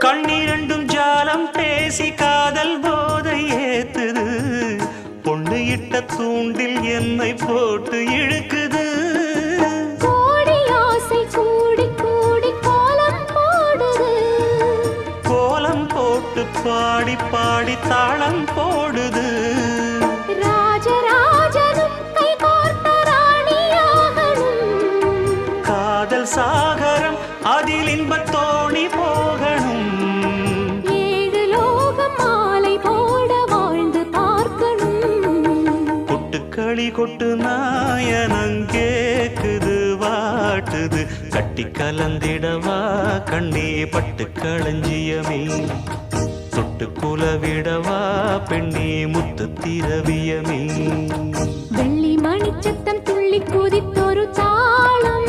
கண்ணிரண்டும் ஜாலம் பேசி காதல் போதை ஏத்துது பொண்ணு இட்ட தூண்டில் என்னை போட்டு இழுக்குது கோடி ஆசை கூடி கூடி கோலம் போடுது கோலம் போட்டு பாடி பாடி தாளம் போடுது ராஜராஜனும் கை கோர்த்த ராணியாகணும் காதல் சாகரம் அதில் இன்பத் தோணி போகணும் ஏழு லோகம் மாலை போட வாழ்ந்து பார்க்கணும் கொட்டுக்களி கொட்டு நாயனங்கேக்குது வாட்டுது கட்டி கலந்திடவா கண்ணே பட்டு களஞ்சியமே தொட்டு குலவிடவா பெண்ணே முத்து திரவியமே வெள்ளி மணிச்சத்தம் துள்ளி குதித்தொரு தாளம்